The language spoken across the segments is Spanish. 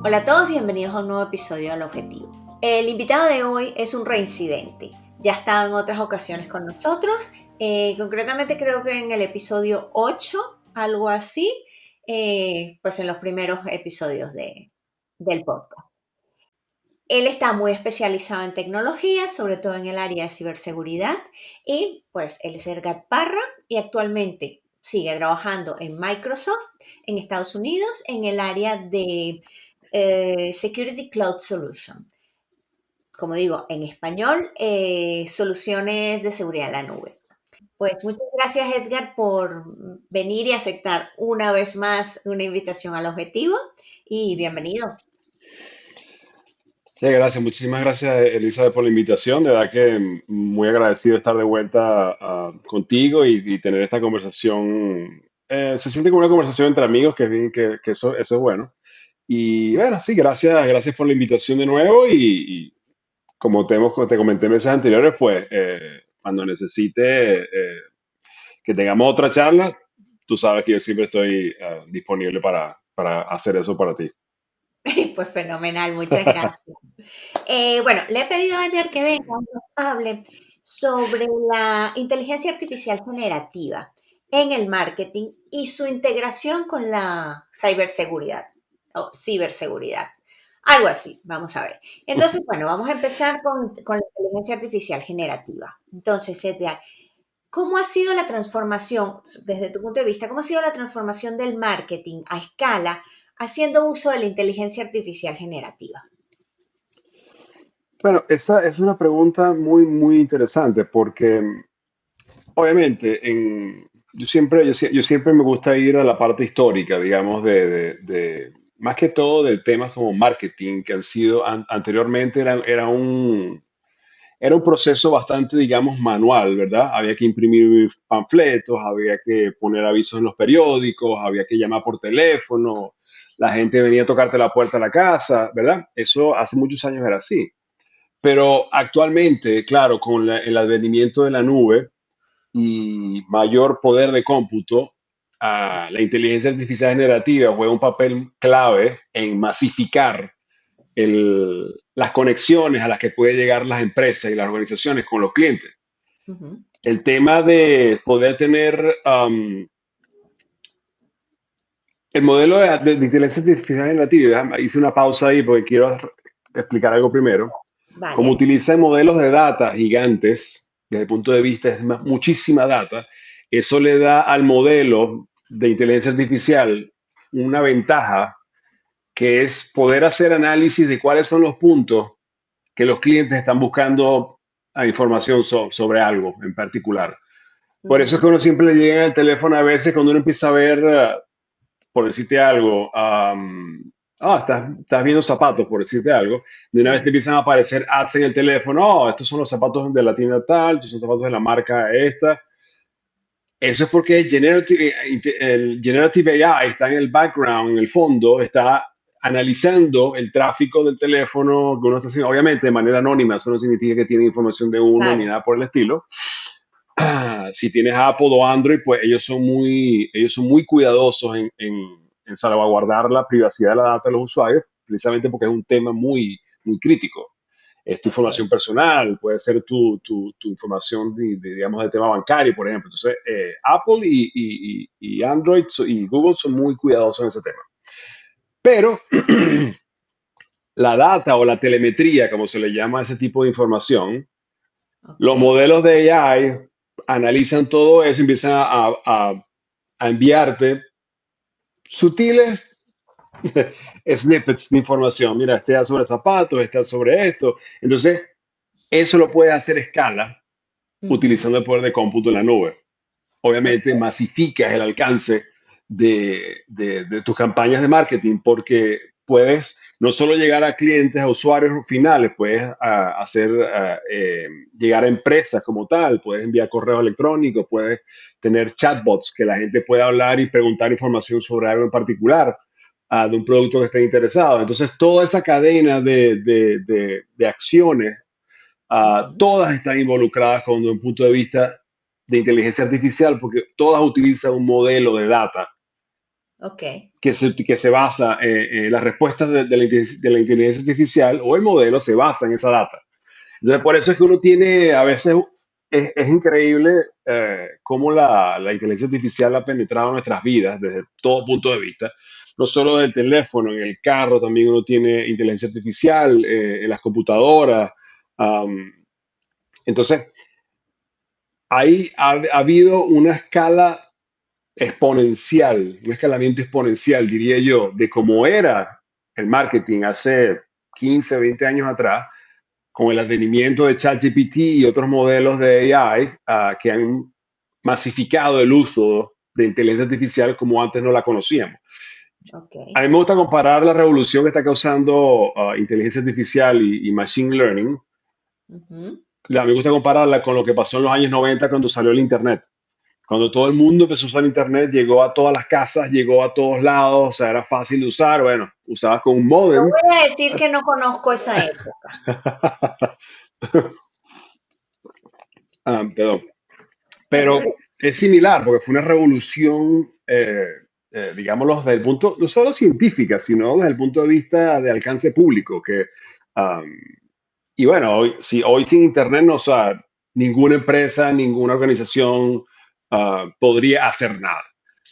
Hola a todos, bienvenidos a un nuevo episodio del Objetivo. El invitado de hoy es un reincidente. Ya ha estado en otras ocasiones con nosotros, concretamente creo que en el episodio 8, algo así, pues en los primeros episodios del podcast. Él está muy especializado en tecnología, sobre todo en el área de ciberseguridad, y pues él es Edgar Parra y actualmente sigue trabajando en Microsoft en Estados Unidos en el área de Security Cloud Solution. Como digo, en español, soluciones de seguridad en la nube. Pues muchas gracias Edgar por venir y aceptar una vez más una invitación al objetivo y bienvenido. Sí, gracias. Muchísimas gracias, Elizabeth, por la invitación. De verdad que muy agradecido de estar de vuelta contigo y tener esta conversación. Se siente como una conversación entre amigos, que, es que eso es bueno. Y bueno, sí, gracias por la invitación de nuevo. Y como te comenté en meses anteriores, pues cuando necesite que tengamos otra charla, tú sabes que yo siempre estoy disponible para hacer eso para ti. Pues fenomenal, muchas gracias. Bueno, le he pedido a Eder que venga y nos hable sobre la inteligencia artificial generativa en el marketing y su integración con la ciberseguridad o ciberseguridad. Algo así, vamos a ver. Entonces, bueno, vamos a empezar con la inteligencia artificial generativa. Entonces, Edgar, ¿cómo ha sido la transformación, desde tu punto de vista, cómo ha sido la transformación del marketing a escala haciendo uso de la inteligencia artificial generativa? Bueno, esa es una pregunta muy interesante porque obviamente yo siempre me gusta ir a la parte histórica, digamos, más que todo de temas como marketing que han sido anteriormente era un proceso bastante, digamos, manual, ¿verdad? Había que imprimir panfletos, había que poner avisos en los periódicos, había que llamar por teléfono, la gente venía a tocarte la puerta de la casa, ¿verdad? Eso hace muchos años era así. Pero actualmente, claro, con el advenimiento de la nube y mayor poder de cómputo, la inteligencia artificial generativa juega un papel clave en masificar las conexiones a las que pueden llegar las empresas y las organizaciones con los clientes. Ujú. El tema de poder tener el modelo de inteligencia artificial generativa, hice una pausa ahí porque quiero explicar algo primero. Como Vale. utiliza modelos de data gigantes, desde el punto de vista es muchísima data, eso le da al modelo de inteligencia artificial una ventaja que es poder hacer análisis de cuáles son los puntos que los clientes están buscando a información sobre algo en particular. Por eso es que Ujú. uno siempre le llega el teléfono a veces cuando uno empieza a ver, por decirte algo, estás viendo zapatos, por decirte algo, de una vez te Ujú. empiezan a aparecer ads en el teléfono, estos son los zapatos de la tienda tal, estos son zapatos de la marca esta. Eso es porque el Generative AI está en el background, en el fondo, está analizando el tráfico del teléfono que uno está haciendo, obviamente de manera anónima, eso no significa que tiene información de uno ni Claro. nada por el estilo. Si tienes Apple o Android, pues ellos son muy cuidadosos en salvaguardar la privacidad de la data de los usuarios, precisamente porque es un tema muy crítico. Es tu Ok. información personal, puede ser tu información, digamos, de tema bancario, por ejemplo. Entonces, Apple y Android y Google son muy cuidadosos en ese tema. Pero la data o la telemetría, como se le llama a ese tipo de información, Ok. los modelos de AI analizan todo eso, empiezan a enviarte sutiles snippets de información. Mira, este sobre zapatos, este sobre esto. Entonces, eso lo puedes hacer a escala Ujú. utilizando el poder de cómputo en la nube. Obviamente, Ok. masificas el alcance de tus campañas de marketing porque puedes no solo llegar a clientes, a usuarios finales, puedes llegar a empresas como tal, puedes enviar correos electrónicos, puedes tener chatbots que la gente pueda hablar y preguntar información sobre algo en particular, de un producto que esté interesado. Entonces, toda esa cadena de acciones, Ujú. todas están involucradas con un punto de vista de inteligencia artificial porque todas utilizan un modelo de data Ok, que se basa en las respuestas de la inteligencia artificial o el modelo se basa en esa data. Entonces, por eso es que uno tiene, a veces, es increíble cómo la inteligencia artificial ha penetrado nuestras vidas desde todo punto de vista. No solo del teléfono, en el carro también uno tiene inteligencia artificial, en las computadoras. am, entonces, ahí ha habido una escala exponencial, un escalamiento exponencial, diría yo, de cómo era el marketing hace 15, 20 años atrás, con el advenimiento de ChatGPT y otros modelos de AI que han masificado el uso de inteligencia artificial como antes no la conocíamos. ok. A mí me gusta comparar la revolución que está causando inteligencia artificial y machine learning. Ujú. A mí me gusta compararla con lo que pasó en los años 90 cuando salió el Internet. Cuando todo el mundo empezó a usar Internet, llegó a todas las casas, llegó a todos lados, o sea, era fácil de usar. Bueno, usabas con un Yo modem. voy a decir que no conozco esa época. Perdón. Pero es similar, porque fue una revolución, digámoslo, desde el punto, no solo científica, sino desde el punto de vista de alcance público. Um, y bueno, hoy sin Internet, no, o sea, ninguna empresa, ninguna organización podría hacer nada.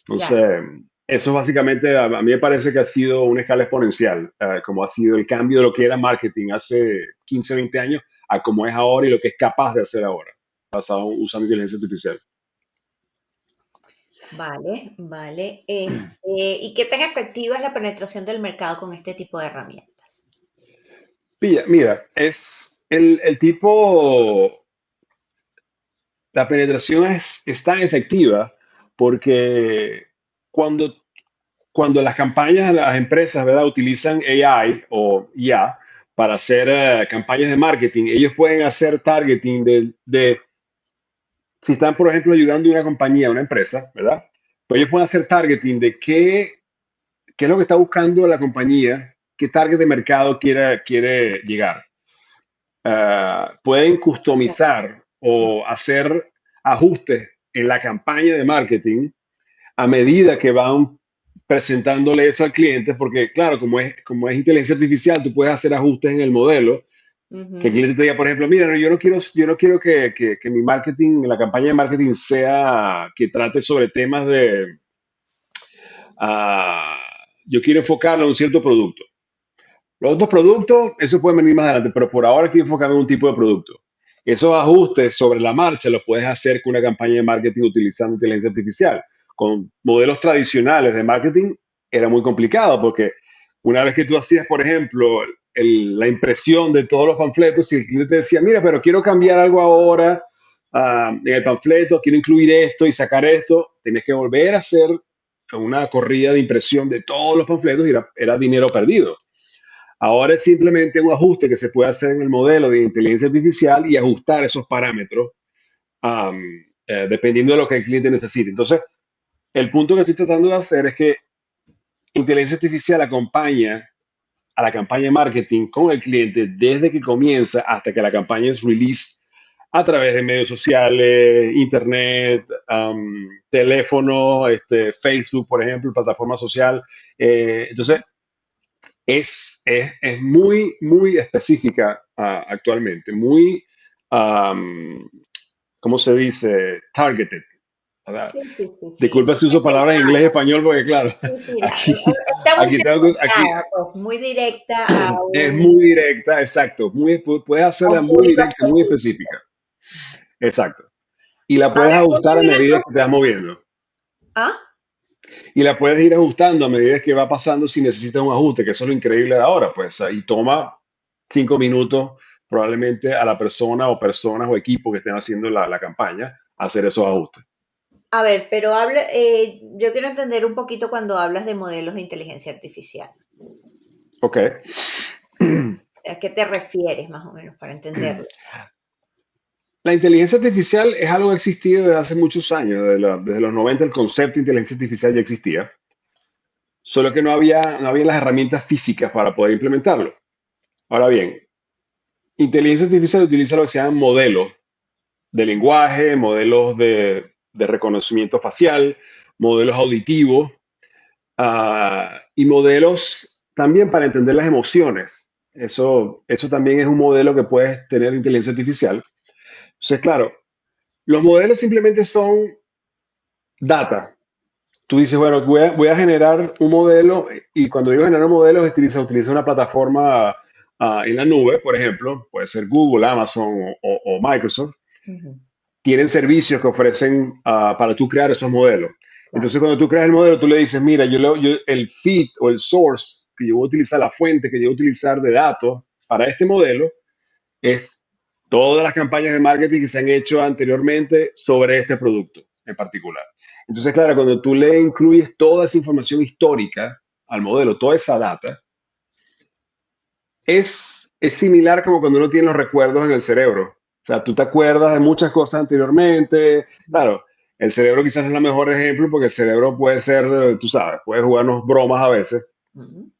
Claro. Entonces, eso básicamente a mí me parece que ha sido una escala exponencial, como ha sido el cambio de lo que era marketing hace 15, 20 años a como es ahora y lo que es capaz de hacer ahora, basado usando inteligencia artificial. Vale, vale. ¿Y qué tan efectiva es la penetración del mercado con este tipo de herramientas? Mira, es el tipo, la penetración es tan efectiva porque cuando, cuando las campañas, las empresas, ¿verdad? Utilizan AI o IA para hacer campañas de marketing, ellos pueden hacer targeting si están, por ejemplo, ayudando a una compañía, a una empresa, ¿verdad? Pues ellos pueden hacer targeting de qué es lo que está buscando la compañía, qué target de mercado quiere llegar. Pueden customizar o hacer ajustes en la campaña de marketing a medida que van presentándole eso al cliente, porque claro, como es inteligencia artificial, tú puedes hacer ajustes en el modelo, que el Ujú. cliente te diga, por ejemplo, mira, no, yo no quiero que mi marketing, la campaña de marketing sea que trate sobre temas ah, yo quiero enfocarlo en un cierto producto. Los otros productos, eso puede venir más adelante, pero por ahora quiero enfocarme en un tipo de producto. Esos ajustes sobre la marcha los puedes hacer con una campaña de marketing utilizando inteligencia artificial. Con modelos tradicionales de marketing era muy complicado porque una vez que tú hacías, por ejemplo, la impresión de todos los panfletos, y el cliente te decía, mira, pero quiero cambiar algo ahora en el panfleto, quiero incluir esto y sacar esto, tenías que volver a hacer una corrida de impresión de todos los panfletos y era dinero perdido. Ahora es simplemente un ajuste que se puede hacer en el modelo de inteligencia artificial y ajustar esos parámetros um, dependiendo de lo que el cliente necesite. Entonces, el punto que estoy tratando de hacer es que inteligencia artificial acompaña a la campaña de marketing con el cliente desde que comienza hasta que la campaña es release a través de medios sociales, internet, teléfono, Facebook, por ejemplo, plataforma social. Entonces, es muy, muy específica actualmente, muy, um, ¿cómo se dice? Targeted. ¿Verdad? Sí, sí, sí, sí. Disculpa si uso palabras en inglés y español porque claro, Sí, sí, aquí, está muy aquí tengo, aquí segmentada, pues, muy directa es muy directa, exacto, puedes a hacerla un muy público directa, muy específico. específica, exacto. Y la A puedes ver, ponme ajustar a una medida que te cosa. vas moviendo. ¿Ah? Y la puedes ir ajustando a medida que va pasando si necesitas un ajuste, que eso es lo increíble de ahora, pues ahí toma 5 minutos probablemente a la persona o personas o equipos que estén haciendo la campaña hacer esos ajustes. A ver, pero yo quiero entender un poquito cuando hablas de modelos de inteligencia artificial. Ok. ¿A qué te refieres más o menos para entenderlo? La inteligencia artificial es algo que ha existido desde hace muchos años. Desde los 90 el concepto de inteligencia artificial ya existía, solo que no había las herramientas físicas para poder implementarlo. Ahora bien, inteligencia artificial utiliza lo que se llaman modelos de lenguaje, modelos de reconocimiento facial, modelos auditivos, y modelos también para entender las emociones. Eso también es un modelo que puede tener inteligencia artificial. Entonces, claro, los modelos simplemente son data. Tú dices, bueno, voy a generar un modelo y cuando digo generar un modelo, utiliza una plataforma en la nube, por ejemplo, puede ser Google, Amazon o Microsoft. Ujú, Tienen servicios que ofrecen para tú crear esos modelos. claro, Entonces, cuando tú creas el modelo, tú le dices, mira, el feed o el source que yo voy a utilizar, la fuente que yo voy a utilizar de datos para este modelo es todas las campañas de marketing que se han hecho anteriormente sobre este producto en particular. Entonces, claro, cuando tú le incluyes toda esa información histórica al modelo, toda esa data, es similar como cuando uno tiene los recuerdos en el cerebro. O sea, tú te acuerdas de muchas cosas anteriormente. Claro, el cerebro quizás no es el mejor ejemplo porque el cerebro puede ser, tú sabes, puede jugarnos bromas a veces. ujú,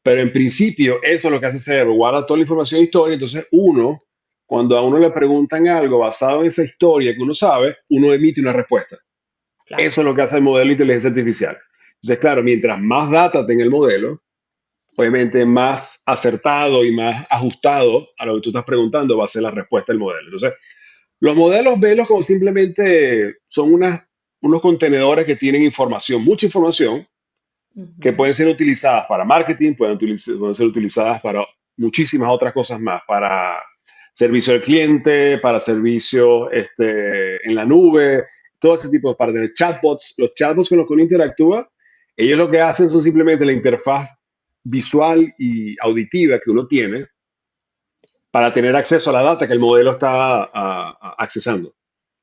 Pero en principio, eso es lo que hace el cerebro, guarda toda la información histórica. Entonces, uno, cuando a uno le preguntan algo basado en esa historia que uno sabe, uno emite una respuesta. claro. Eso es lo que hace el modelo de inteligencia artificial. Entonces, claro, mientras más data tenga el modelo, obviamente más acertado y más ajustado a lo que tú estás preguntando va a ser la respuesta del modelo. Entonces, los modelos, velos como simplemente son unos contenedores que tienen información, mucha información, que Ujú. pueden ser utilizadas para marketing, pueden ser utilizadas para muchísimas otras cosas más, para servicio al cliente, para servicio en la nube, todo ese tipo, para tener chatbots. Los chatbots con los que uno interactúa, ellos lo que hacen son simplemente la interfaz visual y auditiva que uno tiene para tener acceso a la data que el modelo está accesando.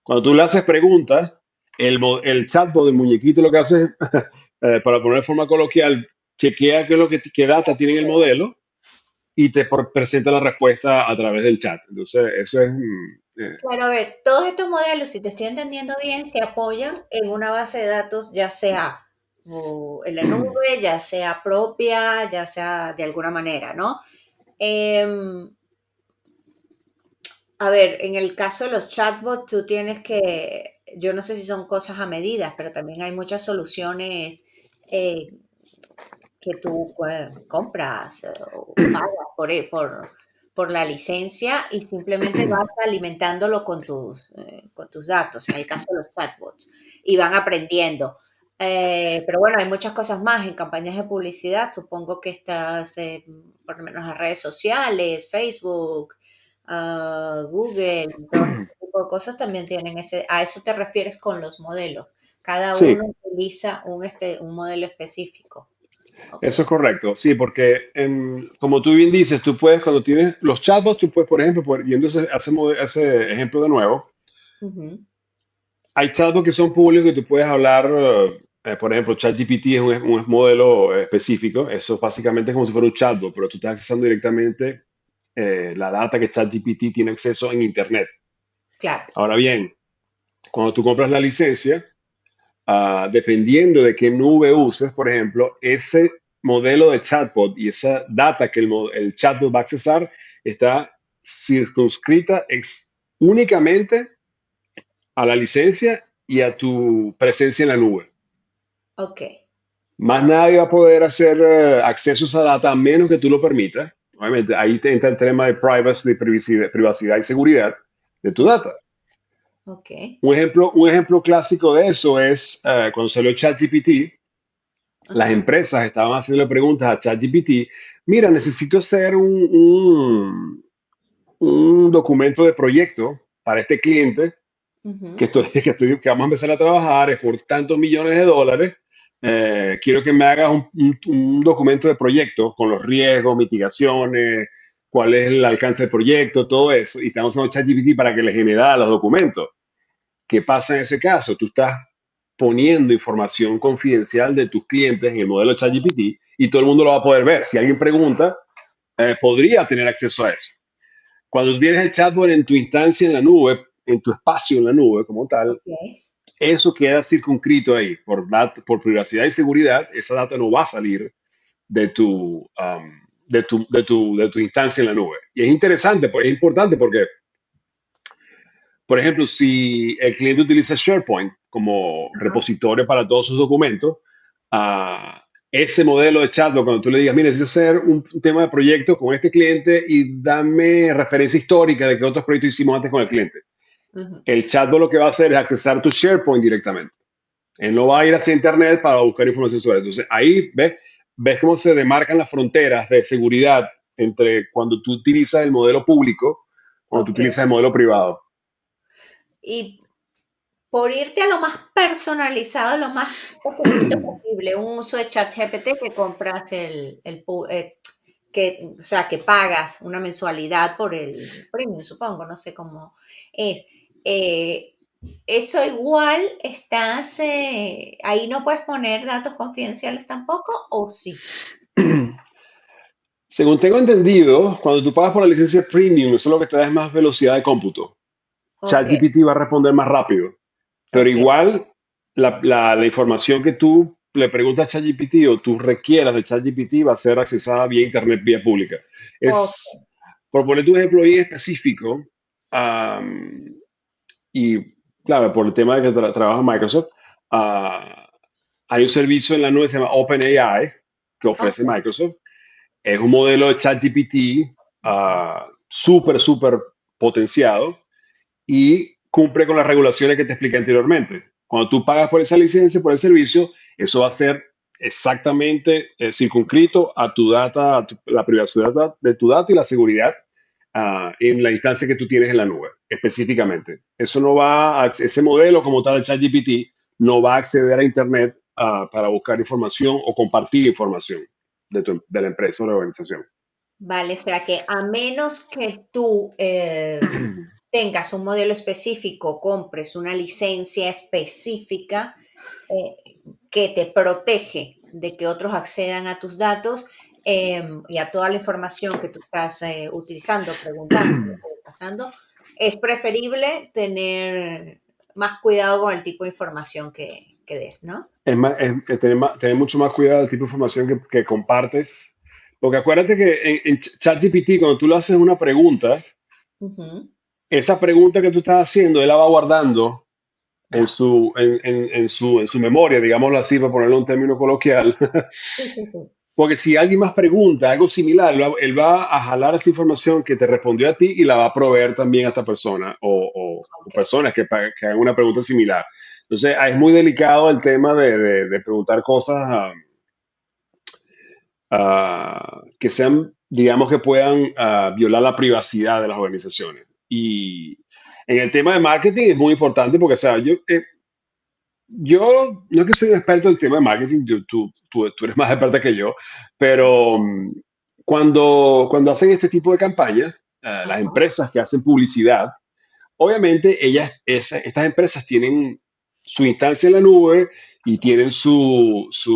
Cuando tú le haces preguntas, el chatbot, el muñequito, lo que hace es, para poner de forma coloquial, chequea qué data tiene el modelo y presenta la respuesta a través del chat. Entonces, eso es... Claro, a ver, todos estos modelos, si te estoy entendiendo bien, se apoyan en una base de datos, ya sea en la nube, ya sea propia, ya sea de alguna manera, ¿no? Em, a ver, en el caso de los chatbots, tú tienes que, yo no sé si son cosas a medidas, pero también hay muchas soluciones eh, que tú compras o pagas por la licencia y simplemente vas alimentándolo con tus datos, en el caso de los chatbots, y van aprendiendo. Pero bueno, hay muchas cosas más en campañas de publicidad. Supongo que estás, por lo menos las redes sociales, Facebook, Google, todo ese tipo de cosas también tienen ese, a eso te refieres con los modelos. Cada Sí, uno utiliza un modelo específico. Ok. eso es correcto. Sí, porque como tú bien dices, tú puedes, cuando tienes los chatbots, tú puedes, por ejemplo, yendo a ese ejemplo de nuevo, Ujú, hay chatbots que son públicos y tú puedes hablar, por ejemplo, ChatGPT es un modelo específico, eso es básicamente como si fuera un chatbot, pero tú estás accesando directamente la data que ChatGPT tiene acceso en Internet. claro, Ahora bien, cuando tú compras la licencia, dependiendo de qué nube uses, por ejemplo, ese modelo de chatbot y esa data que el chatbot va a accesar está circunscrita únicamente a la licencia y a tu presencia en la nube. ok, Más nadie va a poder hacer acceso a esa data a menos que tú lo permitas. Obviamente, ahí te entra el tema de privacy, de privacidad y seguridad de tu ok, data. ok, Un ejemplo clásico de eso es cuando salió ChatGPT, las ajá, empresas estaban haciendo preguntas a ChatGPT. Mira, necesito hacer un documento de proyecto para este cliente que, ujú, estoy, que vamos a empezar a trabajar, es por tantos millones de dólares. Quiero que me hagas un documento de proyecto con los riesgos, mitigaciones, cuál es el alcance del proyecto, todo eso. Y estamos usando ChatGPT para que le genere los documentos. ¿Qué pasa en ese caso? Tú estás poniendo información confidencial de tus clientes en el modelo ChatGPT y todo el mundo lo va a poder ver. Si alguien pregunta, podría tener acceso a eso. Cuando tú tienes el chatbot en tu instancia en la nube, en tu espacio en la nube como tal, ok, eso queda circunscrito ahí. Por privacidad y seguridad, esa data no va a salir de tu instancia en la nube. Y es interesante, es importante porque, por ejemplo, si el cliente utiliza SharePoint como ajá, repositorio para todos sus documentos, ese modelo de chatbot, cuando tú le digas, mira, necesito hacer un tema de proyecto con este cliente y dame referencia histórica de que otros proyectos hicimos antes con el cliente. Ujú. El chatbot lo que va a hacer es accesar tu SharePoint directamente. Él no va a ir hacia internet para buscar información sobre eso. Entonces, ahí ves cómo se demarcan las fronteras de seguridad entre cuando tú utilizas el modelo público, cuando tú Ok. utilizas el modelo privado. Y por irte a lo más personalizado, lo más pequeñito posible, un uso de ChatGPT que compras o sea, que pagas una mensualidad por el premium, supongo, no sé cómo es. Eh, eso igual ahí no puedes poner datos confidenciales tampoco, ¿o sí? Según tengo entendido, cuando tú pagas por la licencia premium, eso lo que te da es más velocidad de cómputo. Ok, ChatGPT va a responder más rápido, pero ok, igual la información que tú le preguntas a ChatGPT o tú requieras de ChatGPT va a ser accesada vía Internet, vía pública. ok, Es, por ponerte un ejemplo bien específico, am, y claro, por el tema de que trabaja Microsoft, ah, hay un servicio en la nube que se llama OpenAI que ofrece ok. Microsoft. Es un modelo de ChatGPT súper, súper potenciado y cumple con las regulaciones que te expliqué anteriormente. Cuando tú pagas por esa licencia, por el servicio, eso va a ser exactamente circunscrito a tu data, la privacidad de tu data y la seguridad en la instancia que tú tienes en la nube, específicamente. Eso no va ese modelo como tal de ChatGPT no va a acceder a Internet para buscar información o compartir información de la empresa o la organización. Vale, o sea que a menos que tú tengas un modelo específico, compres una licencia específica que te protege de que otros accedan a tus datos y a toda la información que tú estás utilizando, preguntando o pasando, es preferible tener más cuidado con el tipo de información que des, ¿no? Es tener mucho más cuidado del tipo de información que compartes. Porque acuérdate que en ChatGPT, cuando tú le haces una pregunta, Ujú. esa pregunta que tú estás haciendo, él la va guardando Ya. en su memoria, digámoslo así, para ponerlo en un término coloquial. Sí, sí, sí. Porque si alguien más pregunta algo similar, él va a jalar esa información que te respondió a ti y la va a proveer también a esta persona o Ok. personas que hagan una pregunta similar. Entonces, es muy delicado el tema de preguntar cosas que sean, digamos, que puedan violar la privacidad de las organizaciones. Y en el tema de marketing es muy importante porque, o sea, yo no es que soy un experto en el tema de marketing, tú eres más experta que yo, pero cuando hacen este tipo de campañas, las Ajá. empresas que hacen publicidad, obviamente estas empresas tienen su instancia en la nube y tienen sus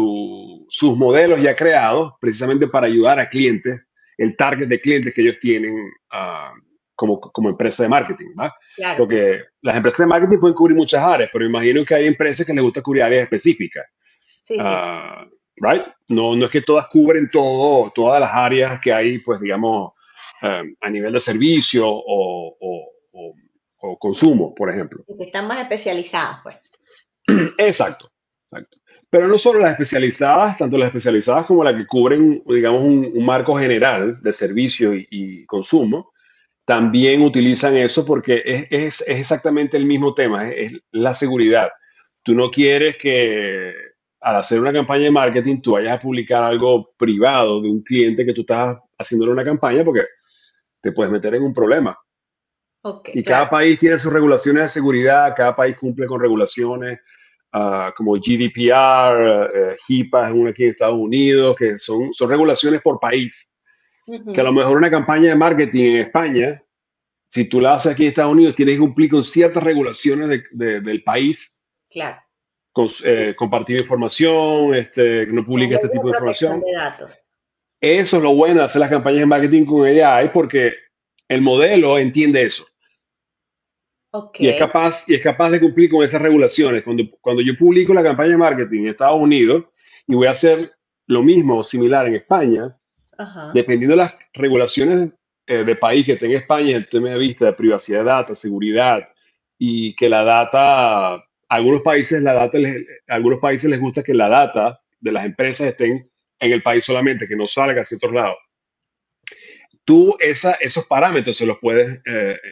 modelos ya creados precisamente para ayudar a clientes, el target de clientes que ellos tienen como empresa de marketing, ¿va? Claro, claro. Porque las empresas de marketing pueden cubrir muchas áreas, pero imagino que hay empresas que les gusta cubrir áreas específicas. Sí, sí, sí. ah, right? No es que todas cubren todas las áreas que hay, pues digamos, a nivel de servicio o consumo, por ejemplo. Y que están más especializadas, pues. Exacto, exacto. Pero no solo las especializadas, tanto las especializadas como las que cubren, digamos, un marco general de servicio y consumo, también utilizan eso porque es exactamente el mismo tema, es la seguridad. Tú no quieres que al hacer una campaña de marketing tú vayas a publicar algo privado de un cliente que tú estás haciéndole una campaña porque te puedes meter en un problema. Ok, Y cada claro. país tiene sus regulaciones de seguridad, cada país cumple con regulaciones como GDPR, HIPAA es una aquí en Estados Unidos, que son regulaciones por país. Que a lo Ujú. mejor una campaña de marketing en España, si tú la haces aquí en Estados Unidos, tienes que cumplir con ciertas regulaciones del país, Claro. compartir información, que no Son publique este leyes tipo de de protección información. de datos. Eso es lo bueno de hacer las campañas de marketing con AI porque el modelo entiende eso Ok. y es capaz de cumplir con esas regulaciones. Cuando yo publico la campaña de marketing en Estados Unidos y voy a hacer lo mismo o similar en España, Ajá. dependiendo de las regulaciones de país que tenga España, en el tema de vista de privacidad de data, seguridad y que la data, algunos países les gusta que la data de las empresas estén en el país solamente, que no salga hacia otros lados. Tú esos parámetros se los puedes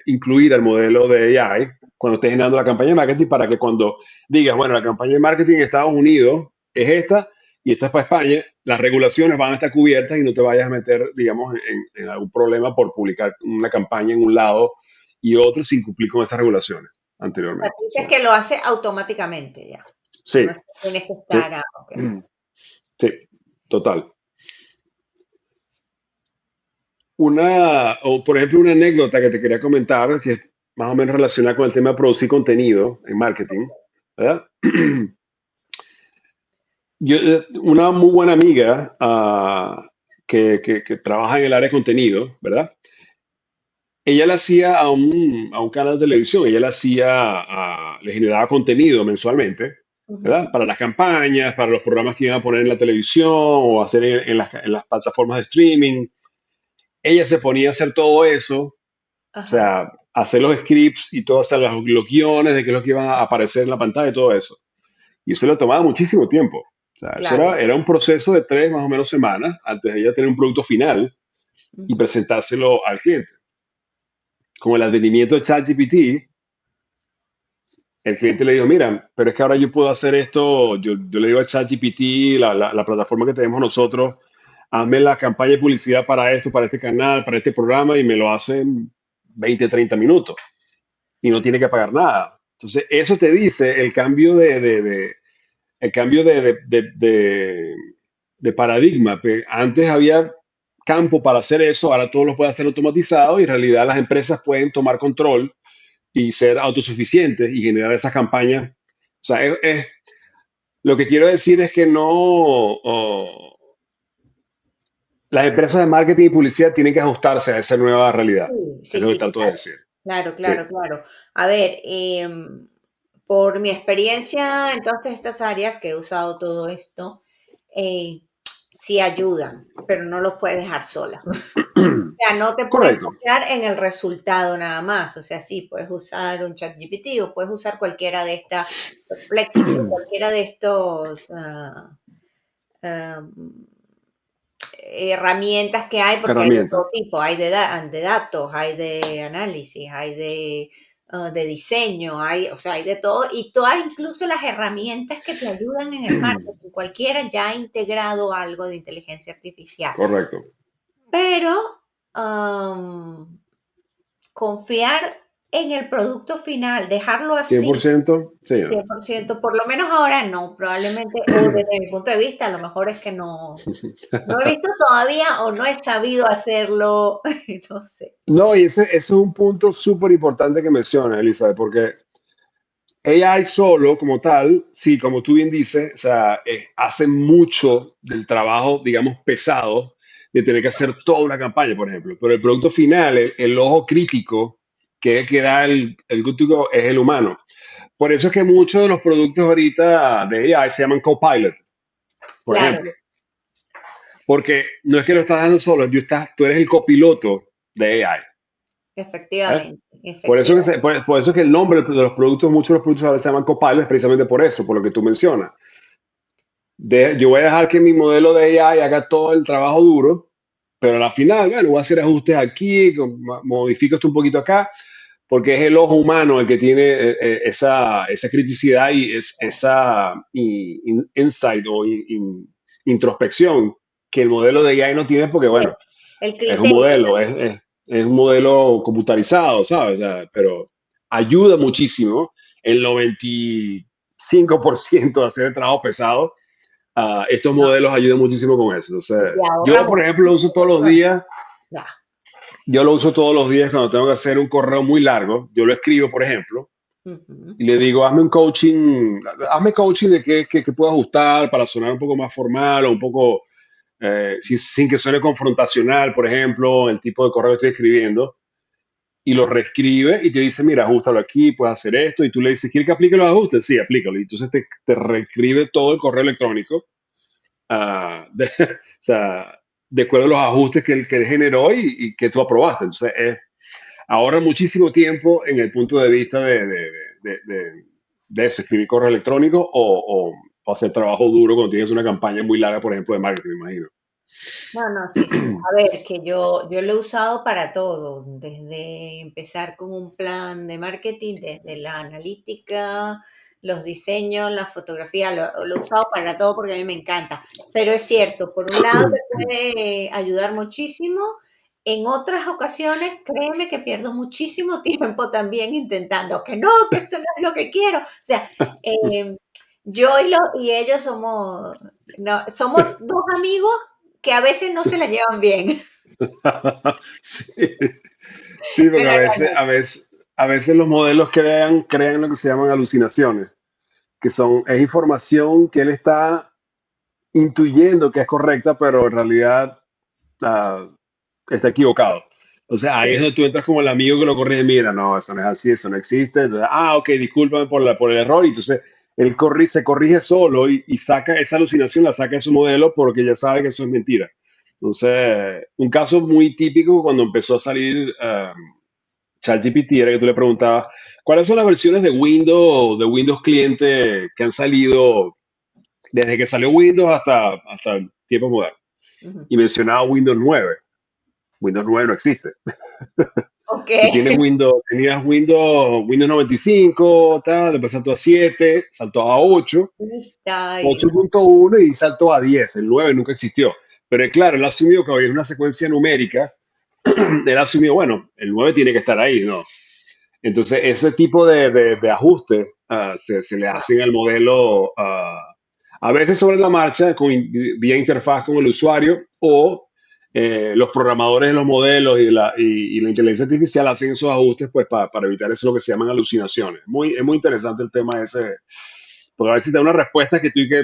incluir al modelo de AI cuando estés generando la campaña de marketing para que cuando digas, bueno, la campaña de marketing en Estados Unidos es esta y esta es para España, las regulaciones van a estar cubiertas y no te vayas a meter, digamos, en algún problema por publicar una campaña en un lado y otro sin cumplir con esas regulaciones O sea, anteriormente. tú dices So, que lo hace automáticamente ya. sí, No es que tienes que eh, estar, ok. sí, total. O por ejemplo, una anécdota que te quería comentar, que es más o menos relacionada con el tema de producir contenido en marketing, ¿verdad? Una muy buena amiga que trabaja en el área de contenido, ¿verdad? Ella le hacía a un canal de televisión, ella le le generaba contenido mensualmente, ¿verdad? Ujú. Para las campañas, para los programas que iban a poner en la televisión o hacer en las plataformas de streaming. Ella se ponía a hacer todo eso, o Ajá, sea, hacer los scripts y todo, o sea, los guiones de qué es lo que iban a aparecer en la pantalla y todo eso. Y eso le tomaba muchísimo tiempo. O sea, eso claro. era un proceso de 3 más o menos semanas antes de ella tener un producto final y Ujú. presentárselo al cliente. Con el advenimiento de ChatGPT, el cliente le dijo, mira, pero es que ahora yo puedo hacer esto, yo le digo a ChatGPT, la plataforma que tenemos nosotros, hazme la campaña de publicidad para esto, para este canal, para este programa, y me lo hace en 20, 30 minutos. Y no tiene que pagar nada. Entonces, eso te dice el cambio de paradigma. Antes había campo para hacer eso, ahora todo lo puede hacer automatizado y en realidad las empresas pueden tomar control y ser autosuficientes y generar esas campañas. O sea, lo que quiero decir es que no, las empresas de marketing y publicidad tienen que ajustarse a esa nueva realidad. Sí, Es sí, lo que sí, trato de claro. decir. Claro, Sí. claro, claro. A ver, por mi experiencia en todas estas áreas que he usado todo esto, eh, sí ayudan, pero no los puedes dejar sola. O sea, no te puedes Correcto. confiar en el resultado nada más. O sea, sí, puedes usar un ChatGPT o puedes usar cualquiera de estas, Perplexity o cualquiera de estos am, herramientas que hay, porque hay de Herramienta. todo tipo, hay de datos, hay de análisis, hay de diseño, hay, o sea, hay de todo, y todas incluso las herramientas que te ayudan en el marketing, cualquiera ya ha integrado algo de inteligencia artificial. Correcto. Pero am, confiar en el producto final, dejarlo cien por así, ciento Sí, no. 100%, por lo menos ahora no, probablemente, o desde mi punto de vista, a lo mejor es que no he visto todavía o no he sabido hacerlo, no sé. No, y ese es un punto súper importante que menciona, Elizabeth, porque AI solo como tal, sí, como tú bien dices, o sea, hace mucho del trabajo, digamos, pesado de tener que hacer toda una campaña, por ejemplo. Pero el producto final, el ojo crítico, que es el que da el crítico, es el humano. Por eso es que muchos de los productos ahorita de AI se llaman Copilot, por Claro, ejemplo. Porque no es que lo estás dando solo, tú eres el copiloto de AI. ¿Eh? efectivamente, Por eso, efectivamente. por eso que el nombre de los productos, muchos de los productos ahora se llaman Copilot, es precisamente por eso, por lo que tú mencionas. Yo voy a dejar que mi modelo de AI haga todo el trabajo duro, pero al final, bueno, voy a hacer ajustes aquí, modifico esto un poquito acá, porque es el ojo humano el que tiene esa criticidad y esa insight o introspección que el modelo de AI no tiene porque, Sí, bueno, el es un criterio. modelo, es un modelo computarizado, ¿sabes? O sea, pero ayuda muchísimo el 95% de hacer el trabajo pesado. Estos No, modelos ayudan muchísimo con eso. y Entonces, te ahorra yo, por ejemplo, lo uso muchísimo todos los esfuerzo. días. Ya. Yo lo uso todos los días cuando tengo que hacer un correo muy largo. Yo lo escribo, por ejemplo, Ujú. y le digo, hazme coaching de qué puedo ajustar para sonar un poco más formal o un poco sin que suene confrontacional, por ejemplo, el tipo de correo que estoy escribiendo, y lo reescribe y te dice, mira, ajustalo aquí, puedes hacer esto, y tú le dices, ¿quieres que aplique los ajustes? Sí, aplícalo. Y entonces te reescribe todo el correo electrónico, o sea, de acuerdo a los ajustes que él generó y que tú aprobaste. Entonces, ahorra muchísimo tiempo en el punto de vista de eso, escribir correo electrónico para hacer trabajo duro cuando tienes una campaña muy larga, por ejemplo, de marketing, me imagino. No, no, sí, sí. A ver, que yo lo he usado para todo, desde empezar con un plan de marketing, desde la analítica, los diseños, la fotografía, lo he usado para todo porque a mí me encanta. Pero es cierto, por un lado te puede ayudar muchísimo, en otras ocasiones créeme que pierdo muchísimo tiempo también intentando que esto no es lo que quiero. O sea, eh, yo y ellos somos, no, somos dos amigos que a veces no se la llevan bien. Sí, sí, porque Pero no, no. a veces los modelos crean lo que se llaman alucinaciones, que es información que él está intuyendo que es correcta, pero en realidad ah, está equivocado. O sea, ahí es Sí, donde tú entras como el amigo que lo corrige, mira, no, eso no es así, eso no existe. Entonces, ok, discúlpame por el error. Y entonces se corrige solo y saca esa alucinación, la saca de su modelo porque ya sabe que eso es mentira. Entonces, un caso muy típico cuando empezó a salir ChatGPT era que tú le preguntabas, ¿cuáles son las versiones de Windows cliente que han salido desde que salió Windows hasta el tiempo moderno? ujú. Y mencionaba Windows 9. Windows 9 no existe. Ok. Tú tenías Windows 95, tal, después saltó a 7, saltó a 8, Está ahí. 8.1 y saltó a 10. El 9 nunca existió. Pero claro, él asumió que había una secuencia numérica. Él asumió, bueno, el 9 tiene que estar ahí, ¿no? Entonces, ese tipo de ajustes se le hacen al modelo a veces sobre la marcha, vía interfaz con el usuario, o los programadores de los modelos y la inteligencia artificial hacen esos ajustes pues, para evitar eso, lo que se llaman alucinaciones. Es muy interesante el tema ese, porque a veces te da una respuesta que tú y que,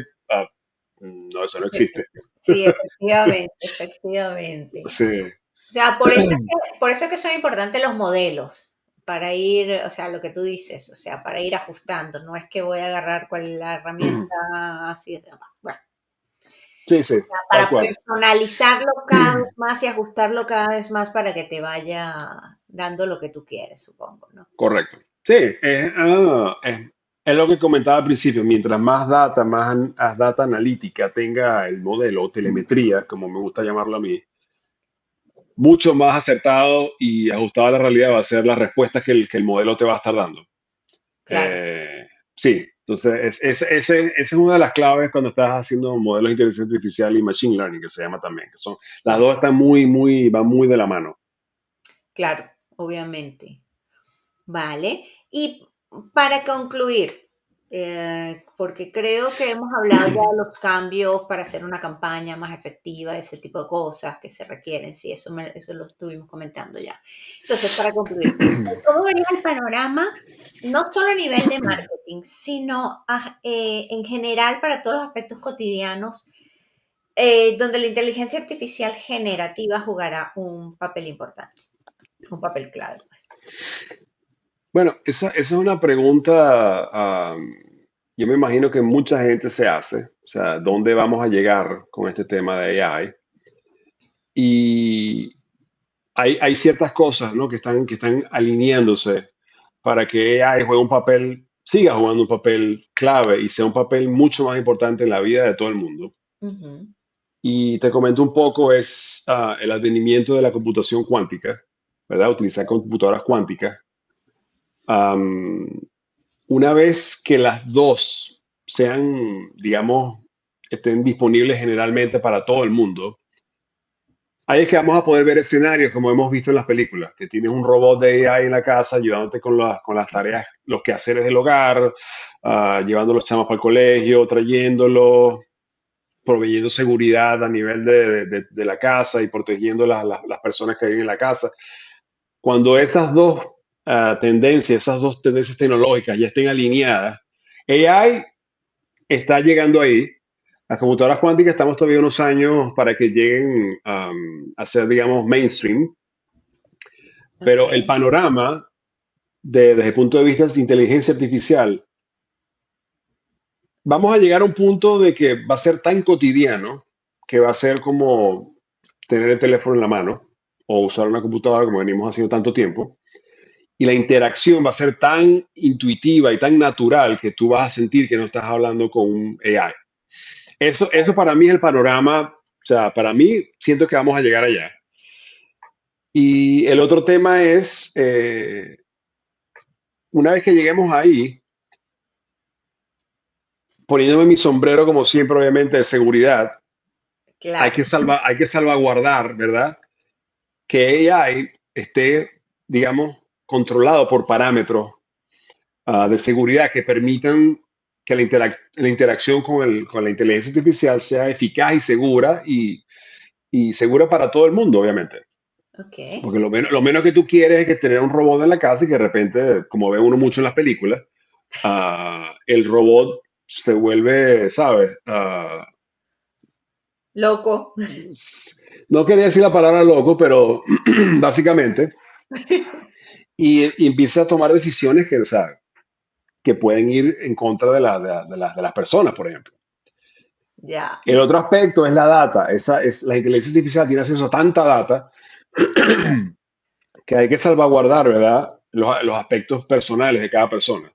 no, eso no existe. Sí, efectivamente, efectivamente. Sí. O sea, por eso es que son importantes los modelos, para ir, o sea, lo que tú dices, o sea, para ir ajustando. No es que voy a agarrar cuál la herramienta así. Bueno, Sí, sí, tal para cual. personalizarlo cada vez más y ajustarlo cada vez más para que te vaya dando lo que tú quieres, supongo, ¿no? Correcto. Sí, es lo que comentaba al principio. Mientras más data analítica tenga el modelo o telemetría, como me gusta llamarlo a mí, mucho más acertado y ajustado a la realidad va a ser la respuesta que el modelo te va a estar dando. Claro. Sí, entonces esa es una de las claves cuando estás haciendo modelos de inteligencia artificial y machine learning, que se llama también, que son, las dos están van muy de la mano. Claro, obviamente. Vale. Y para concluir, porque creo que hemos hablado ya de los cambios para hacer una campaña más efectiva, ese tipo de cosas que se requieren, sí, eso lo estuvimos comentando ya. Entonces, para concluir, ¿cómo verías el panorama, no solo a nivel de marketing, sino en general para todos los aspectos cotidianos, donde la inteligencia artificial generativa jugará un papel importante, un papel clave, pues? Bueno, esa es una pregunta, yo me imagino que mucha gente se hace, o sea, ¿dónde vamos a llegar con este tema de AI? Y hay ciertas cosas, ¿no? que están alineándose para que AI siga jugando un papel clave y sea un papel mucho más importante en la vida de todo el mundo. Ujú. Y te comento un poco, es el advenimiento de la computación cuántica, ¿verdad? Utilizar computadoras cuánticas. Am, Una vez que las dos sean, digamos, estén disponibles generalmente para todo el mundo, ahí es que vamos a poder ver escenarios como hemos visto en las películas, que tienes un robot de AI en la casa ayudándote con las tareas, los quehaceres del hogar, llevando los chamos para el colegio, trayéndolos, proveyendo seguridad a nivel de la casa y protegiendo las personas que viven en la casa. Cuando esas dos tendencias tecnológicas ya estén alineadas, AI está llegando ahí. Las computadoras cuánticas estamos todavía unos años para que lleguen a ser, digamos, mainstream, Ok. pero el panorama desde el punto de vista de inteligencia artificial, vamos a llegar a un punto de que va a ser tan cotidiano que va a ser como tener el teléfono en la mano o usar una computadora como venimos haciendo tanto tiempo. y la interacción va a ser tan intuitiva y tan natural que tú vas a sentir que no estás hablando con un AI. Eso para mí es el panorama, o sea, para mí siento que vamos a llegar allá. Y el otro tema es, una vez que lleguemos ahí, poniéndome mi sombrero como siempre, obviamente, de seguridad, Claro, hay que salvaguardar, ¿verdad? Que AI esté, digamos, controlado por parámetros de seguridad que permitan que la interacción con la inteligencia artificial sea eficaz y segura y segura para todo el mundo, obviamente. ok. Porque lo menos que tú quieres es que tener un robot en la casa y que de repente, como ve uno mucho en las películas, el robot se vuelve, ¿sabes? Loco. No quería decir la palabra loco, pero básicamente, y empieza a tomar decisiones que, o sea, que pueden ir en contra de las personas, por ejemplo. Ya, El otro aspecto es la data. La inteligencia artificial tiene acceso a tanta data que hay que salvaguardar, ¿verdad? Los aspectos personales de cada persona.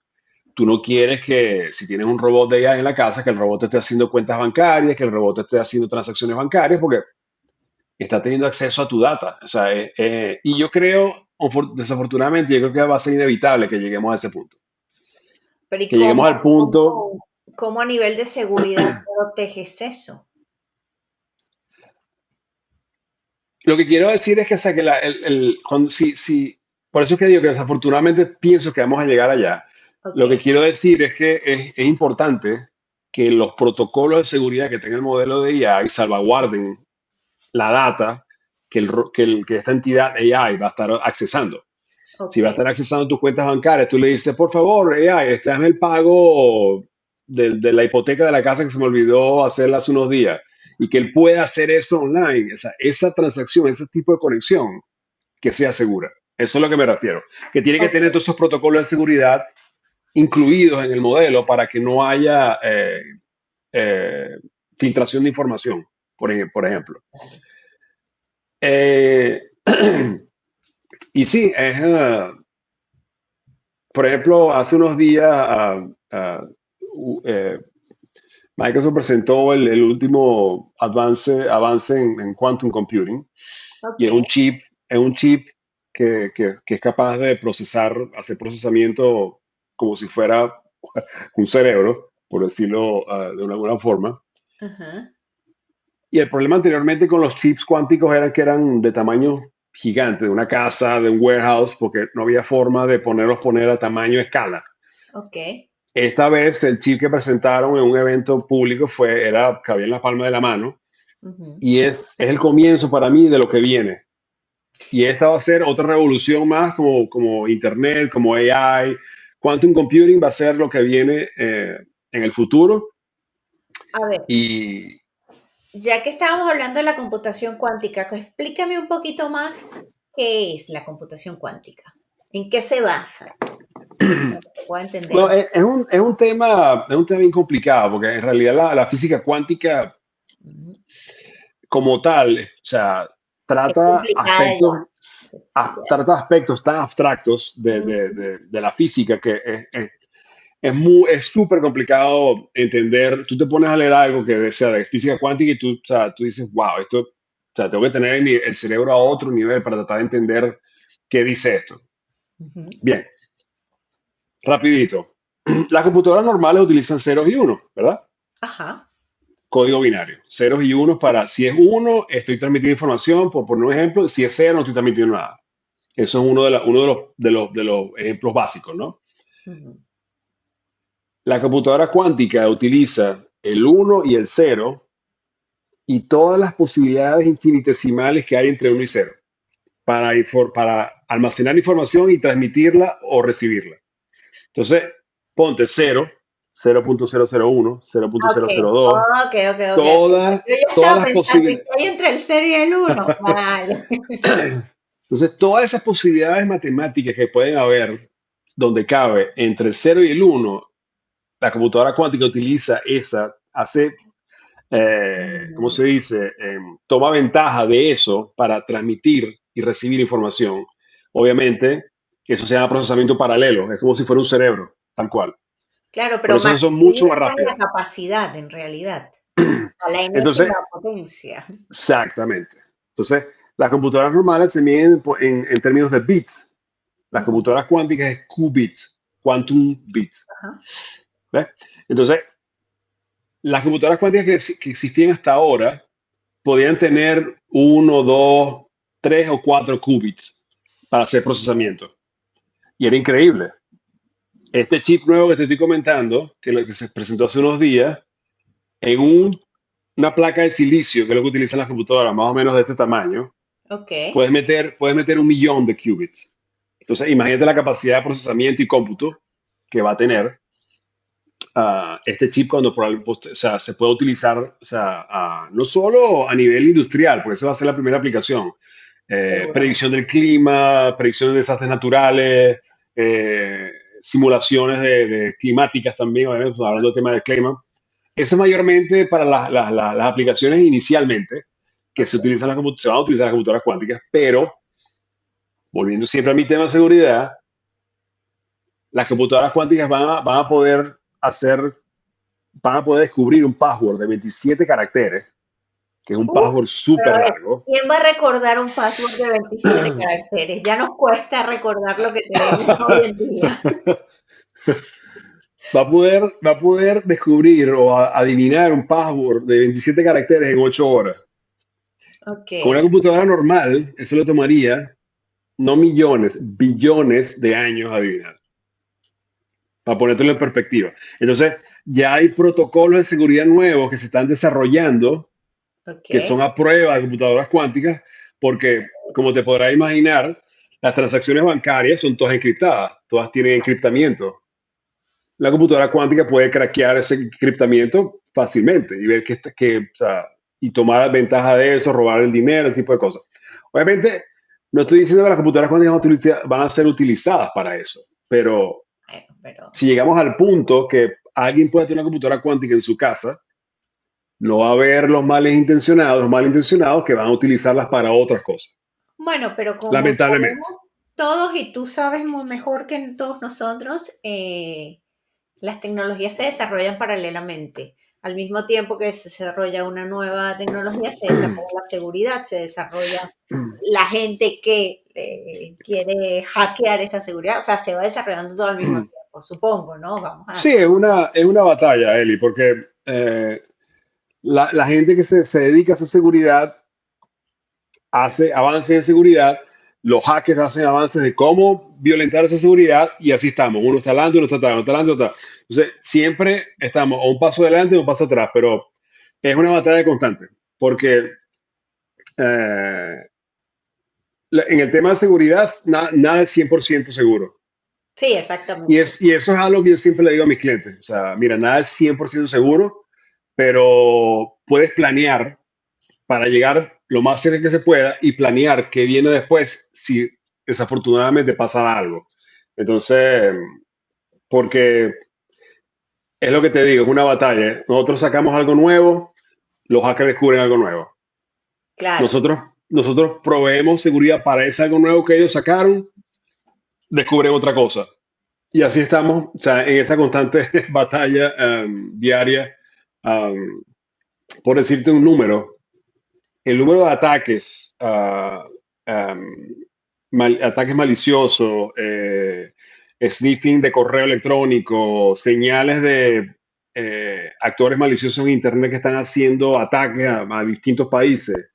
Tú no quieres que si tienes un robot de AI en la casa, que el robot te esté haciendo cuentas bancarias, que el robot te esté haciendo transacciones bancarias, porque está teniendo acceso a tu data. O sea, y yo creo, desafortunadamente, yo creo que va a ser inevitable que lleguemos a ese punto. pero ¿y Que lleguemos al punto. cómo a nivel de seguridad proteges eso? Lo que quiero decir es que, o sea, que por eso es que digo que desafortunadamente pienso que vamos a llegar allá. Ok, Lo que quiero decir es que es importante que los protocolos de seguridad que tenga el modelo de AI salvaguarden la data que esta entidad AI va a estar accesando. Si ok, va a estar accesando tus cuentas bancarias, tú le dices, por favor, AI, hazme el pago de la hipoteca de la casa que se me olvidó hacerla hace unos días. Y que él pueda hacer eso online, esa transacción, ese tipo de conexión, que sea segura. Eso es lo que me refiero. Que tiene que ok, tener todos esos protocolos de seguridad incluidos en el modelo para que no haya eh, filtración de información, por ejemplo. Eh, y sí, por ejemplo, hace unos días uh, Microsoft presentó el último avance en quantum computing y ok, es un chip que es capaz de hacer procesamiento como si fuera un cerebro, por decirlo de alguna forma. ajá, Y el problema anteriormente con los chips cuánticos era que eran de tamaño gigante, de una casa, de un warehouse, porque no había forma de poner a tamaño escala. ok, Esta vez el chip que presentaron en un evento público cabía en la palma de la mano ujú. y es el comienzo para mí de lo que viene. Y esta va a ser otra revolución más como Internet, como AI. Quantum Computing va a ser lo que viene en el futuro. A ver, Y ya que estábamos hablando de la computación cuántica, explícame un poquito más qué es la computación cuántica, en qué se basa, para que se pueda entender. bueno, es un tema bien complicado porque en realidad la física cuántica Ujú. como tal, o sea, Es trata complicada aspectos, ya. Sí, ya. trata aspectos tan abstractos Ujú. de la física que es súper complicado entender. Tú te pones a leer algo que sea de física cuántica y tú, o sea, tú dices, wow, esto, o sea, tengo que tener el cerebro a otro nivel para tratar de entender qué dice esto. Ujú. Bien, rapidito. Las computadoras normales utilizan ceros y unos, ¿verdad? Ajá, Código binario. Ceros y unos para, si es uno, estoy transmitiendo información, por poner un ejemplo, si es cero, no estoy transmitiendo nada. Eso es uno de los ejemplos básicos, ¿no? ujú. La computadora cuántica utiliza el uno y el cero y todas las posibilidades infinitesimales que hay entre uno y cero para almacenar información y transmitirla o recibirla. Entonces, ponte cero, 0.001, Ok, 0.002, ok, ok, ok. Yo ya todas estaba las pensando, ¿y posibilidades. qué hay entre el cero y el uno? Vale. Entonces, todas esas posibilidades matemáticas que pueden haber donde cabe entre el cero y el uno, la computadora cuántica utiliza ¿cómo Ujú. se dice? Toma ventaja de eso para transmitir y recibir información. Obviamente, Eso se llama procesamiento paralelo, es como si fuera un cerebro, tal cual. Claro, Por pero eso son maximiza mucho más la rápidas. capacidad en realidad, a la Entonces, enésima potencia. exactamente. Entonces, las computadoras normales se miden en términos de bits. Las Ujú, computadoras cuánticas es qubit, quantum bit. ajá. ¿Ves? Entonces, las computadoras cuánticas que existían hasta ahora podían tener uno, dos, tres o cuatro qubits para hacer procesamiento. Y era increíble. Este chip nuevo que te estoy comentando, que lo que se presentó hace unos días, en una placa de silicio, que es lo que utilizan las computadoras, más o menos de este tamaño, Ok. puedes meter 1 millón de qubits. Entonces, imagínate la capacidad de procesamiento y cómputo que va a tener este chip cuando o sea, se puede utilizar, o sea, no solo a nivel industrial, porque esa va a ser la primera aplicación. Seguramente. Predicción del clima, predicción de desastres naturales, eh, simulaciones de climáticas también, obviamente, pues, hablando del tema del clima. Eso es mayormente para las aplicaciones inicialmente que Ok. se van a utilizar las computadoras cuánticas, pero volviendo siempre a mi tema de seguridad, las computadoras cuánticas van a poder descubrir un password de 27 caracteres, que es un Uf, password pero súper a ver, largo. ¿quién va a recordar un password de 27 caracteres? Ya nos cuesta recordar lo que tenemos hoy en día. Va a poder descubrir o adivinar un password de 27 caracteres en 8 horas. Ok. Con una computadora normal, eso le tomaría no millones, billones de años adivinar, para ponértelo en perspectiva. Entonces, ya hay protocolos de seguridad nuevos que se están desarrollando, Ok. que son a prueba de computadoras cuánticas, porque, como te podrás imaginar, las transacciones bancarias son todas encriptadas, todas tienen encriptamiento. La computadora cuántica puede craquear ese encriptamiento fácilmente y ver o sea, y tomar ventaja de eso, robar el dinero, ese tipo de cosas. Obviamente, no estoy diciendo que las computadoras cuánticas van a ser utilizadas para eso, pero Bueno, pero si llegamos al punto que alguien puede tener una computadora cuántica en su casa, no va a haber los malintencionados que van a utilizarlas para otras cosas, bueno, pero como lamentablemente. sabemos todos y tú sabes mejor que todos nosotros, las tecnologías se desarrollan paralelamente. Al mismo tiempo que se desarrolla una nueva tecnología, se desarrolla la seguridad, se desarrolla la gente que quiere hackear esa seguridad. O sea, se va desarrollando todo al mismo tiempo, supongo, ¿no? Vamos Sí, a... es una batalla, Eli, porque la gente que se dedica a hacer seguridad hace avances en seguridad, los hackers hacen avances de cómo violentar esa seguridad y así estamos. Uno está adelante, uno está atrás, uno está adelante, uno está atrás. Entonces, siempre estamos o un paso adelante o un paso atrás, pero es una batalla constante, porque eh, en el tema de seguridad nada es 100% seguro. Sí, Y, exactamente. es, y eso es algo que yo siempre le digo a mis clientes. O sea, mira, nada es 100% seguro, pero puedes planear para llegar lo más cerca que se pueda y planear qué viene después si desafortunadamente pasa algo. Entonces, porque es lo que te digo, es una batalla. Nosotros sacamos algo nuevo, los hackers descubren algo nuevo. Claro. Nosotros proveemos seguridad para ese algo nuevo que ellos sacaron, descubren otra cosa. Y así estamos, o sea, en esa constante batalla diaria. Um, por decirte un número, el número de ataques, ataques maliciosos, sniffing de correo electrónico, señales de actores maliciosos en Internet que están haciendo ataques a distintos países.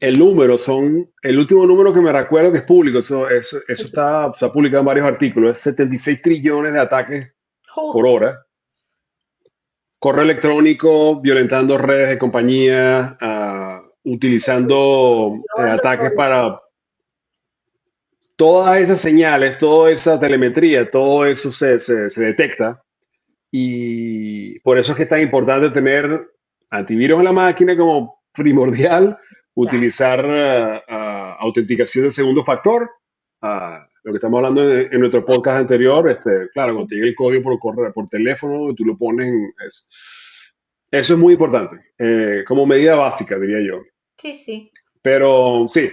El último número que me recuerdo que es público, eso está publicado en varios artículos, es 76 trillones de ataques por hora. Correo electrónico, violentando redes de compañía, utilizando Llevando ataques todo. para todas esas señales, toda esa telemetría, todo eso se detecta. Y por eso es que es tan importante tener antivirus en la máquina como primordial, Claro. utilizar autenticación de segundo factor. Lo que estamos hablando en nuestro podcast anterior, claro, cuando te llega el código por correo, por teléfono, y tú lo pones, eso es muy importante, como medida básica, diría yo. Sí, sí. Pero sí,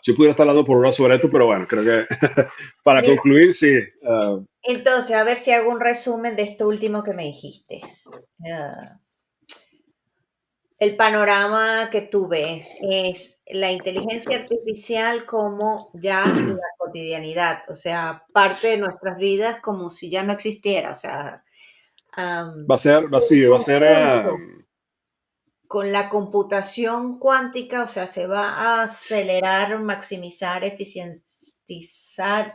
Yo pudiera estar hablando por horas sobre esto, pero bueno, creo que para Mira, concluir, sí. entonces, a ver si hago un resumen de esto último que me dijiste. Ah, el panorama que tú ves es la inteligencia artificial como ya la cotidianidad, o sea, parte de nuestras vidas como si ya no existiera, o sea, Va a ser, va, sí, va a ser, conjunto con la computación cuántica, o sea, se va a acelerar, maximizar, eficientizar,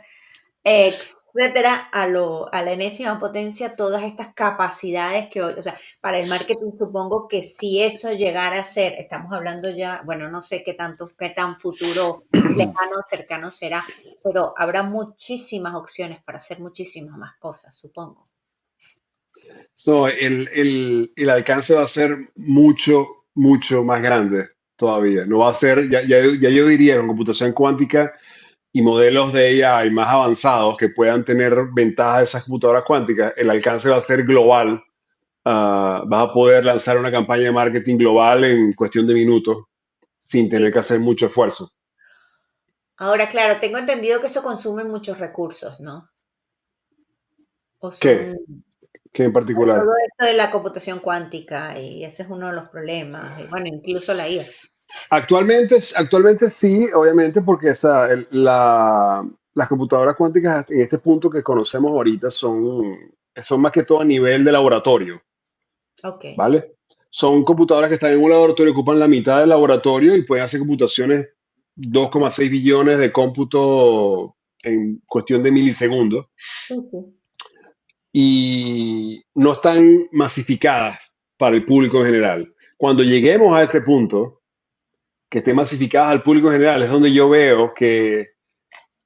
etcétera, a la enésima potencia todas estas capacidades que hoy, o sea, para el marketing supongo que si eso llegara a ser, estamos hablando ya, bueno, no sé qué tanto, qué tan futuro lejano, cercano será, pero habrá muchísimas opciones para hacer muchísimas más cosas, supongo. no, el alcance va a ser mucho, mucho más grande todavía. No va a ser, ya yo diría, con computación cuántica y modelos de AI más avanzados que puedan tener ventaja de esas computadoras cuánticas, el alcance va a ser global. Vas a poder lanzar una campaña de marketing global en cuestión de minutos sin Sí. tener que hacer mucho esfuerzo. Ahora, claro, tengo entendido que eso consume muchos recursos, ¿no? O son ¿Qué? ¿Qué en particular? todo esto de la computación cuántica y ese es uno de los problemas. Y bueno, incluso la IA. Actualmente sí, obviamente, porque o sea, las computadoras cuánticas en este punto que conocemos ahorita son más que todo a nivel de laboratorio, Ok. ¿vale? Son computadoras que están en un laboratorio, ocupan la mitad del laboratorio y pueden hacer computaciones 2,6 billones de cómputo en cuestión de milisegundos Sí, sí. y no están masificadas para el público en general. Cuando lleguemos a ese punto, que estén masificadas al público en general, es donde yo veo que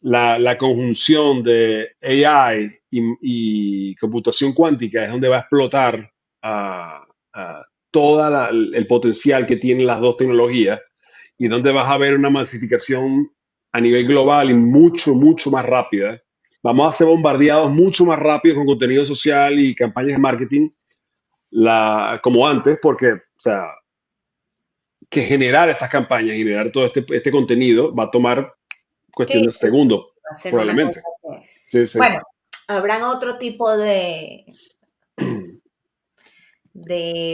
la conjunción de AI y computación cuántica es donde va a explotar todo el potencial que tienen las dos tecnologías y donde vas a ver una masificación a nivel global y mucho, mucho más rápida. Vamos a ser bombardeados mucho más rápido con contenido social y campañas de marketing como antes, porque, o sea, que generar estas campañas, generar todo este contenido va a tomar Sí, cuestión de sí, sí, segundos, va a ser una cosa probablemente. que Sí, sí. bueno, habrán otro tipo de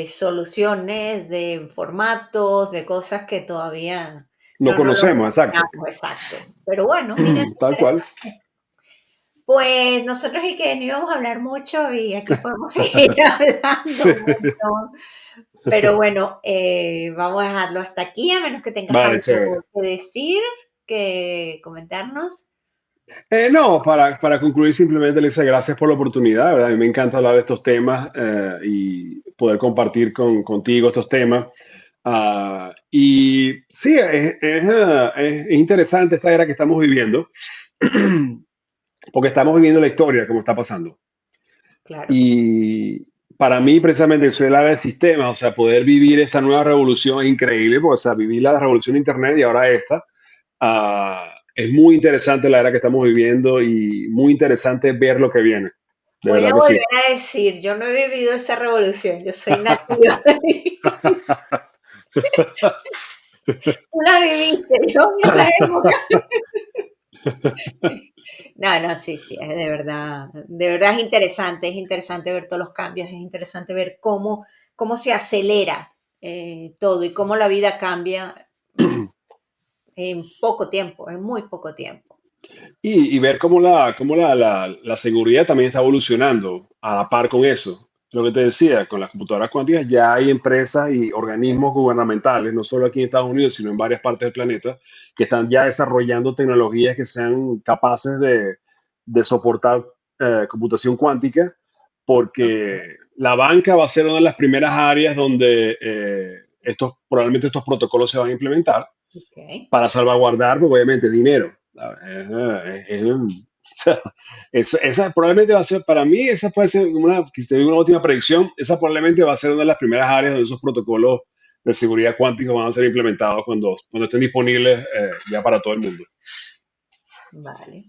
soluciones, de formatos, de cosas que todavía No no lo conocemos, exacto. imaginamos, exacto. Pero bueno, mira qué Tal cual. interesante. Pues nosotros y que no íbamos a hablar mucho y aquí podemos seguir hablando Sí. un montón. Pero bueno, vamos a dejarlo hasta aquí, a menos que tengas Vale, chévere. algo que decir, que comentarnos. No, para concluir simplemente le dice gracias por la oportunidad, ¿verdad? A mí me encanta hablar de estos temas y poder compartir contigo estos temas. Y sí, es interesante esta era que estamos viviendo, porque estamos viviendo la historia como está pasando. Claro. Y para mí, precisamente, soy el área de sistemas, o sea, poder vivir esta nueva revolución es increíble, porque, o sea, vivir la revolución de Internet y ahora esta, es muy interesante la era que estamos viviendo y muy interesante ver lo que viene. De Voy verdad a que volver sí. a decir, yo no he vivido esa revolución, yo soy nativa. Tú la viviste, yo en esa época. No, no, sí, sí, es de verdad es interesante ver todos los cambios, es interesante ver cómo se acelera todo y cómo la vida cambia en poco tiempo, en muy poco tiempo. Y ver cómo la seguridad también está evolucionando a la par con eso. Lo que te decía, con las computadoras cuánticas ya hay empresas y organismos gubernamentales, no solo aquí en Estados Unidos, sino en varias partes del planeta, que están ya desarrollando tecnologías que sean capaces de soportar computación cuántica, Ok, porque la banca va a ser una de las primeras áreas donde probablemente estos protocolos se van a implementar ok. para salvaguardar, pues, obviamente, dinero. O sea, esa probablemente va a ser, para mí, esa puede ser que te digo una última predicción, esa probablemente va a ser una de las primeras áreas donde esos protocolos de seguridad cuántica van a ser implementados cuando estén disponibles ya para todo el mundo. Vale.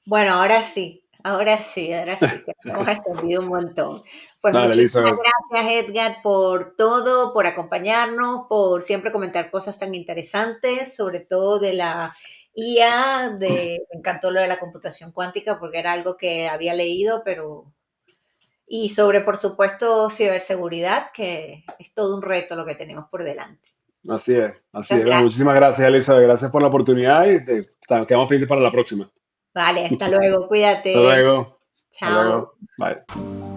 Bueno, ahora sí, que nos hemos extendido un montón. Pues Dale, muchísimas Elizabeth. gracias, Edgar, por todo, por acompañarnos, por siempre comentar cosas tan interesantes, sobre todo de la IA, me encantó lo de la computación cuántica porque era algo que había leído, y sobre, por supuesto, ciberseguridad, que es todo un reto lo que tenemos por delante. Así es, así Muchas es. Bueno, gracias. muchísimas gracias, Elizabeth. Gracias por la oportunidad y quedamos pendientes para la próxima. Vale, hasta luego, Hasta cuídate. luego. Hasta Chao. luego. Bye.